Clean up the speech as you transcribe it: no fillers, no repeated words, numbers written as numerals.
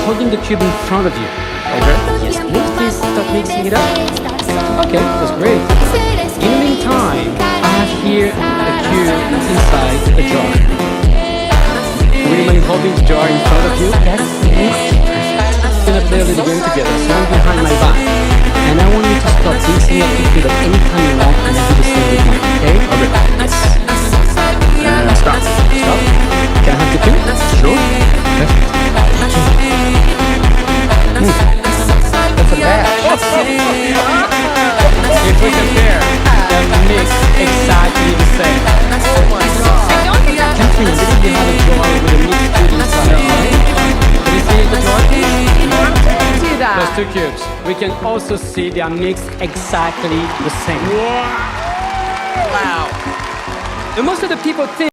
holding the cube in front of you. Okay? Yes, please start mixing it up. Okay, that's great. In the meantime, I have here a cube inside a jar. Would you mind holding the jar in front of you? That's perfect. We're gonna play a little game together. So I'm behind my back, and I want you to start mixing up the cube at any time you like, and I do the same with you. Okay? Okay. Yes. Stop. Stop. Can I have the cube? Sure. Perfect. That's a bad. If we compare, they'll mix exactly the same. Oh my god. Catherine, I believe you have a jar with a mixed cube inside, right? Can you see the jar? See that? Those two cubes. We can also see they are mixed exactly the same. Wow. And most of the people think